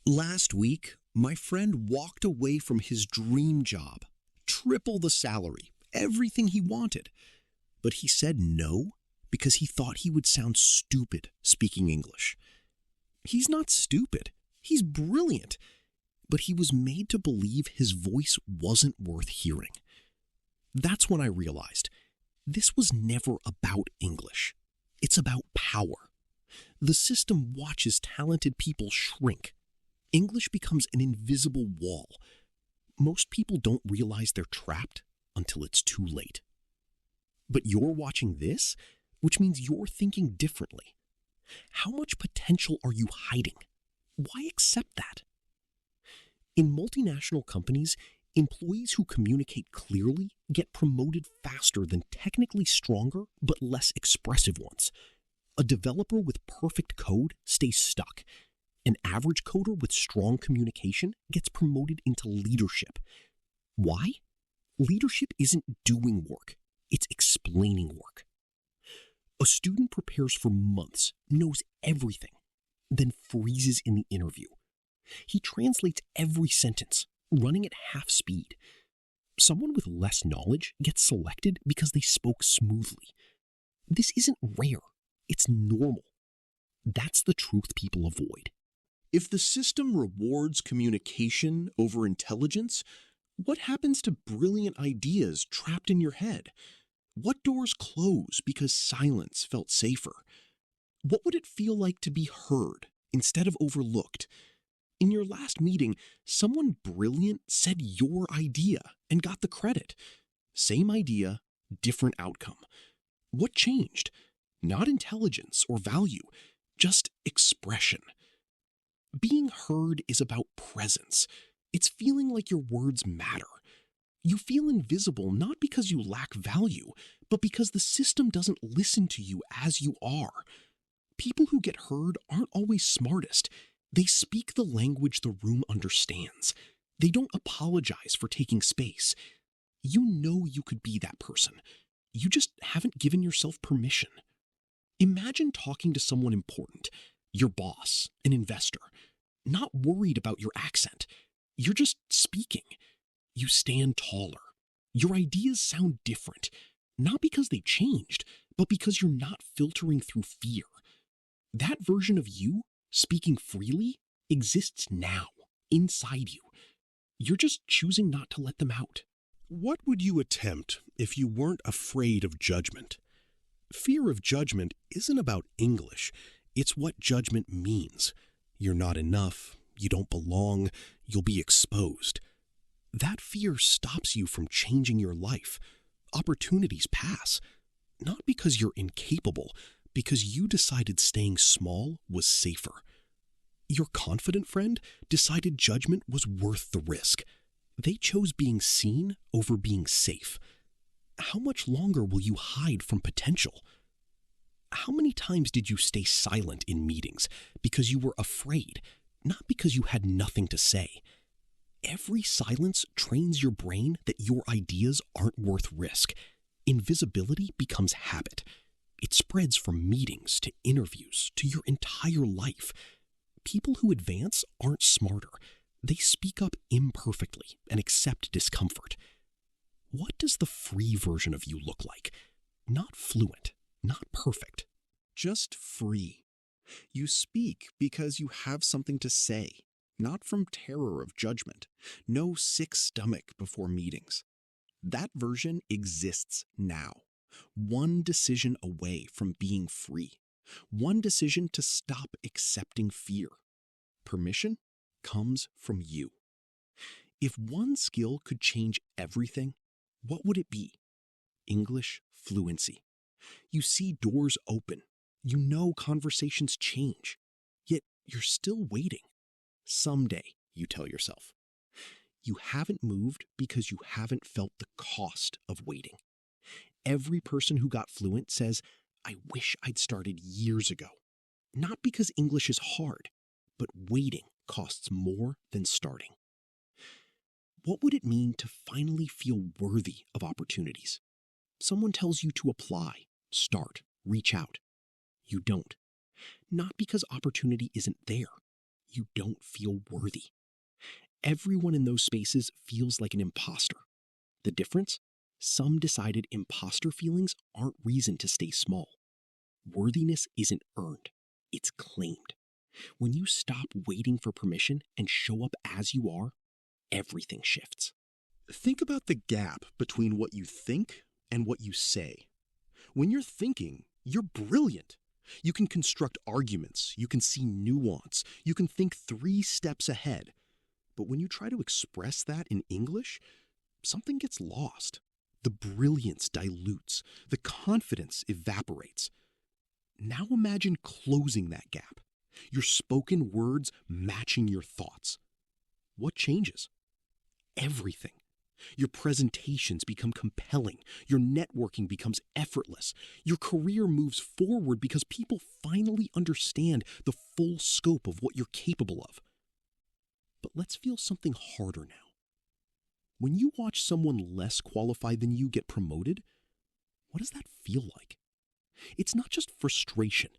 Last week, my friend walked away from his dream job, triple the salary, everything he wanted. But he said no because he thought he would sound stupid speaking English. He's not stupid, he's brilliant, but he was made to believe his voice wasn't worth hearing. That's when I realized this was never about English. It's about power. The system watches talented people shrink. English becomes an invisible wall. Most people don't realize they're trapped until it's too late. But you're watching this, which means you're thinking differently. How much potential are you hiding? Why accept that? In multinational companies, employees who communicate clearly get promoted faster than technically stronger but less expressive ones. A developer with perfect code stays stuck. An average coder with strong communication gets promoted into leadership. Why? Leadership isn't doing work, it's explaining work. A student prepares for months, knows everything, then freezes in the interview. He translates every sentence, running at half speed. Someone with less knowledge gets selected because they spoke smoothly. This isn't rare, it's normal. That's the truth people avoid. If the system rewards communication over intelligence, what happens to brilliant ideas trapped in your head? What doors close because silence felt safer? What would it feel like to be heard instead of overlooked? In your last meeting, someone brilliant said your idea and got the credit. Same idea, different outcome. What changed? Not intelligence or value, just expression. Being heard is about presence. It's feeling like your words matter. You feel invisible not because you lack value, but because the system doesn't listen to you as you are. People who get heard aren't always smartest. They speak the language the room understands. They don't apologize for taking space. You know you could be that person. You just haven't given yourself permission. Imagine talking to someone important, your boss, an investor, not worried about your accent. You're just speaking. You stand taller. Your ideas sound different, not because they changed, but because you're not filtering through fear. That version of you, speaking freely, exists now, inside you. You're just choosing not to let them out. What would you attempt if you weren't afraid of judgment? Fear of judgment isn't about English. It's what judgment means. You're not enough. You don't belong. You'll be exposed. That fear stops you from changing your life. Opportunities pass. Not because you're incapable, because you decided staying small was safer. Your confident friend decided judgment was worth the risk. They chose being seen over being safe. How much longer will you hide from potential? How many times did you stay silent in meetings because you were afraid, not because you had nothing to say? Every silence trains your brain that your ideas aren't worth risk. Invisibility becomes habit. It spreads from meetings to interviews to your entire life. People who advance aren't smarter. They speak up imperfectly and accept discomfort. What does the free version of you look like? Not fluent, not perfect, just free. You speak because you have something to say, not from terror of judgment. No sick stomach before meetings. That version exists now. One decision away from being free. One decision to stop accepting fear. Permission comes from you. If one skill could change everything, what would it be? English fluency. You see doors open. You know conversations change. Yet you're still waiting. Someday, you tell yourself. You haven't moved because you haven't felt the cost of waiting. Every person who got fluent says, I wish I'd started years ago. Not because English is hard, but waiting costs more than starting. What would it mean to finally feel worthy of opportunities? Someone tells you to apply, start, reach out. You don't. Not because opportunity isn't there. you don't feel worthy. Everyone in those spaces feels like an imposter. The difference? Some decided imposter feelings aren't reason to stay small. Worthiness isn't earned, it's claimed. When you stop waiting for permission and show up as you are, everything shifts. Think about the gap between what you think and what you say. When you're thinking, you're brilliant. You can construct arguments, you can see nuance, you can think 3 steps ahead. But when you try to express that in English, something gets lost. The brilliance dilutes, the confidence evaporates. Now imagine closing that gap, your spoken words matching your thoughts. What changes? Everything. Your presentations become compelling. Your networking becomes effortless. Your career moves forward because people finally understand the full scope of what you're capable of. But let's feel something harder now. When you watch someone less qualified than you get promoted, what does that feel like? It's not just frustration.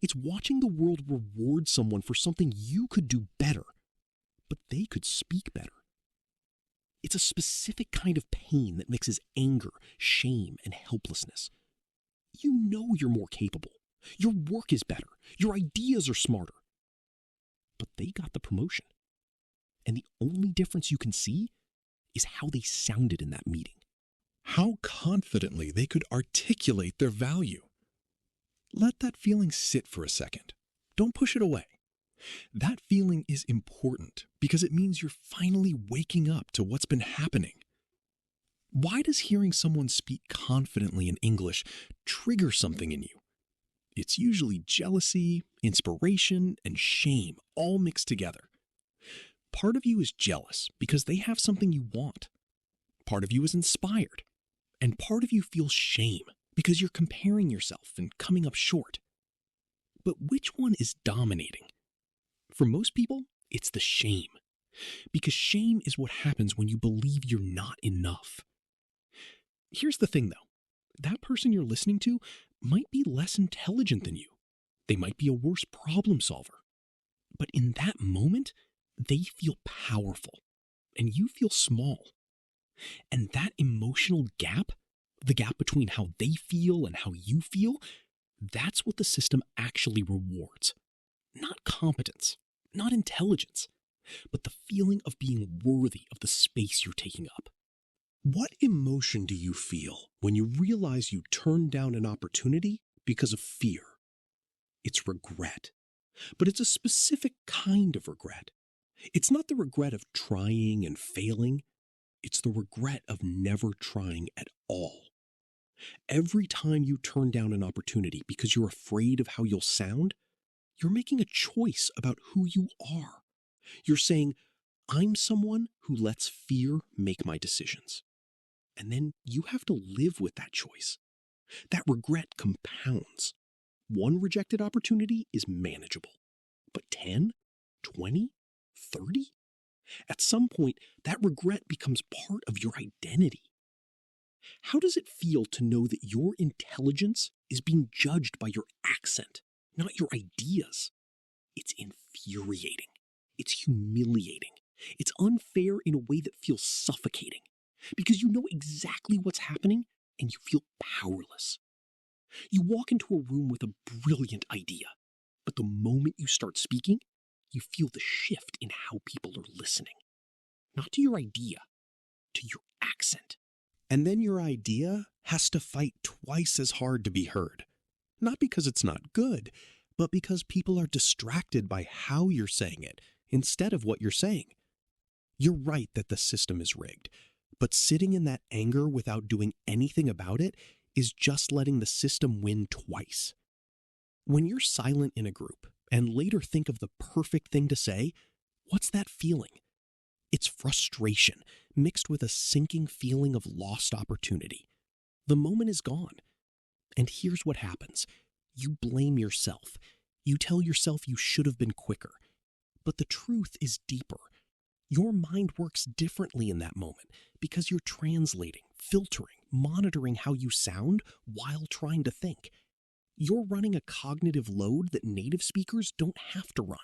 It's watching the world reward someone for something you could do better, but they could speak better. It's a specific kind of pain that mixes anger, shame, and helplessness. You know you're more capable. Your work is better. Your ideas are smarter. But they got the promotion. And the only difference you can see is how they sounded in that meeting. How confidently they could articulate their value. Let that feeling sit for a second. Don't push it away. That feeling is important because it means you're finally waking up to what's been happening. Why does hearing someone speak confidently in English trigger something in you? It's usually jealousy, inspiration, and shame all mixed together. Part of you is jealous because they have something you want. Part of you is inspired. And part of you feels shame because you're comparing yourself and coming up short. But which one is dominating? For most people, it's the shame. Because shame is what happens when you believe you're not enough. Here's the thing, though. That person you're listening to might be less intelligent than you. They might be a worse problem solver. But in that moment, they feel powerful, and you feel small. And that emotional gap, the gap between how they feel and how you feel, that's what the system actually rewards. Not competence, not intelligence, but the feeling of being worthy of the space you're taking up. What emotion do you feel when you realize you turned down an opportunity because of fear? It's regret, but it's a specific kind of regret. It's not the regret of trying and failing. It's the regret of never trying at all. Every time you turn down an opportunity because you're afraid of how you'll sound, you're making a choice about who you are. You're saying, I'm someone who lets fear make my decisions. And then you have to live with that choice. That regret compounds. One rejected opportunity is manageable. But 10, 20, 30? At some point, that regret becomes part of your identity. How does it feel to know that your intelligence is being judged by your accent, not your ideas? It's infuriating. It's humiliating. It's unfair in a way that feels suffocating because you know exactly what's happening and you feel powerless. You walk into a room with a brilliant idea, but the moment you start speaking, you feel the shift in how people are listening. Not to your idea, to your accent. And then your idea has to fight twice as hard to be heard. Not because it's not good, but because people are distracted by how you're saying it instead of what you're saying. You're right that the system is rigged, but sitting in that anger without doing anything about it is just letting the system win twice. When you're silent in a group and later think of the perfect thing to say, what's that feeling? It's frustration mixed with a sinking feeling of lost opportunity. The moment is gone. And here's what happens. You blame yourself. You tell yourself you should have been quicker. But the truth is deeper. Your mind works differently in that moment because you're translating, filtering, monitoring how you sound while trying to think. You're running a cognitive load that native speakers don't have to run.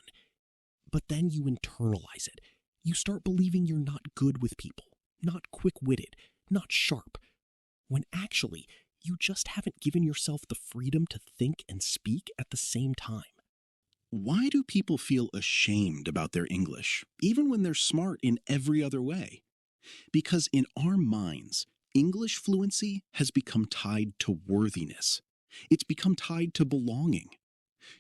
But then you internalize it. You start believing you're not good with people, not quick-witted, not sharp, when actually you just haven't given yourself the freedom to think and speak at the same time. Why do people feel ashamed about their English, even when they're smart in every other way? Because in our minds, English fluency has become tied to worthiness. It's become tied to belonging.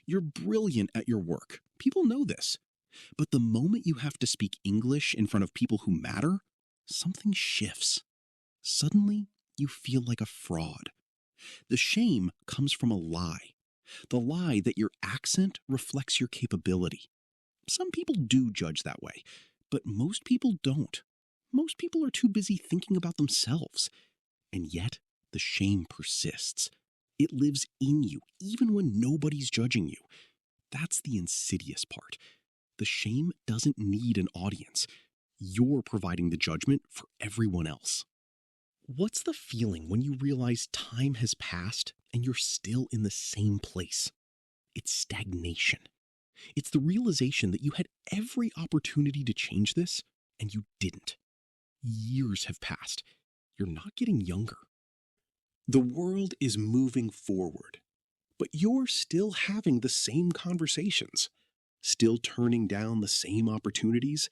You're brilliant at your work. People know this. But the moment you have to speak English in front of people who matter, something shifts. Suddenly, you feel like a fraud. The shame comes from a lie. The lie that your accent reflects your capability. Some people do judge that way, but most people don't. Most people are too busy thinking about themselves. And yet, the shame persists. It lives in you, even when nobody's judging you. That's the insidious part. The shame doesn't need an audience. You're providing the judgment for everyone else. What's the feeling when you realize time has passed and you're still in the same place? It's stagnation. It's the realization that you had every opportunity to change this and you didn't. Years have passed. You're not getting younger. The world is moving forward, but you're still having the same conversations, still turning down the same opportunities,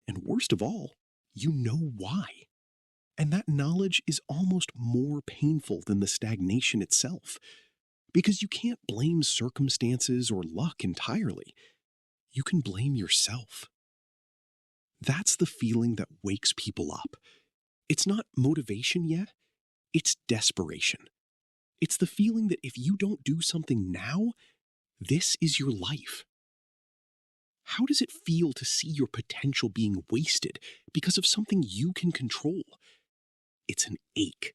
and worst of all, you know why. And that knowledge is almost more painful than the stagnation itself, because you can't blame circumstances or luck entirely. You can blame yourself. That's the feeling that wakes people up. It's not motivation yet, it's desperation. It's the feeling that if you don't do something now, this is your life. How does it feel to see your potential being wasted because of something you can control? It's an ache.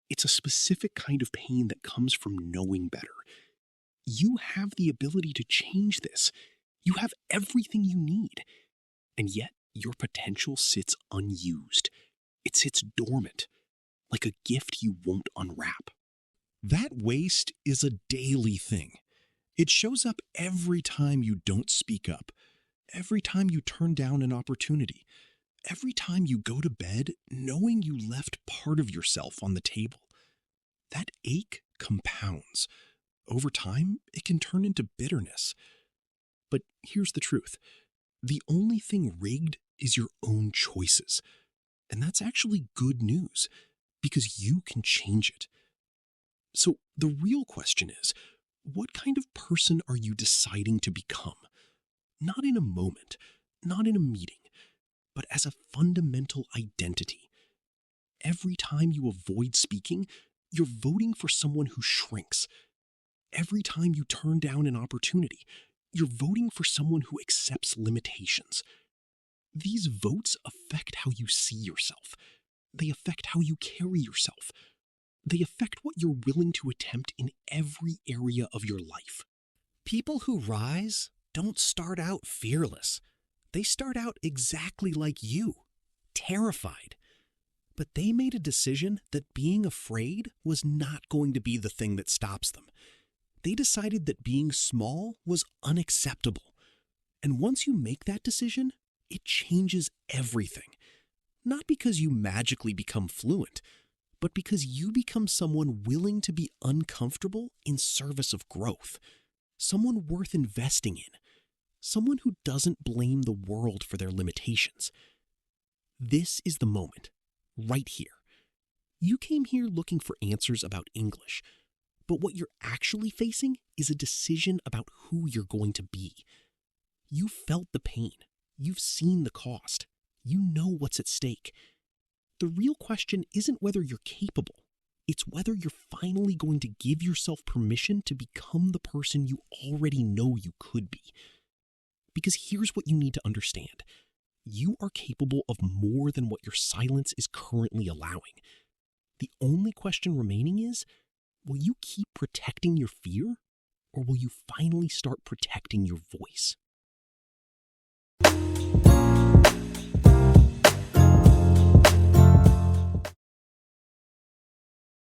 It's a specific kind of pain that comes from knowing better. You have the ability to change this. You have everything you need. And yet, your potential sits unused. It sits dormant, like a gift you won't unwrap. That waste is a daily thing. It shows up every time you don't speak up, every time you turn down an opportunity, every time you go to bed knowing you left part of yourself on the table. That ache compounds. Over time, it can turn into bitterness. But here's the truth. The only thing rigged is your own choices. And that's actually good news, because you can change it. So the real question is, what kind of person are you deciding to become? Not in a moment, not in a meeting, but as a fundamental identity. Every time you avoid speaking, you're voting for someone who shrinks. Every time you turn down an opportunity, you're voting for someone who accepts limitations. These votes affect how you see yourself. They affect how you carry yourself. They affect what you're willing to attempt in every area of your life. People who rise don't start out fearless. They start out exactly like you, terrified. But they made a decision that being afraid was not going to be the thing that stops them. They decided that being small was unacceptable. And once you make that decision, it changes everything. Not because you magically become fluent, but because you become someone willing to be uncomfortable in service of growth. Someone worth investing in. Someone who doesn't blame the world for their limitations. This is the moment, right here. You came here looking for answers about English, but what you're actually facing is a decision about who you're going to be. You felt the pain. You've seen the cost. You know what's at stake. The real question isn't whether you're capable. It's whether you're finally going to give yourself permission to become the person you already know you could be. Because here's what you need to understand. You are capable of more than what your silence is currently allowing. The only question remaining is, will you keep protecting your fear, or will you finally start protecting your voice?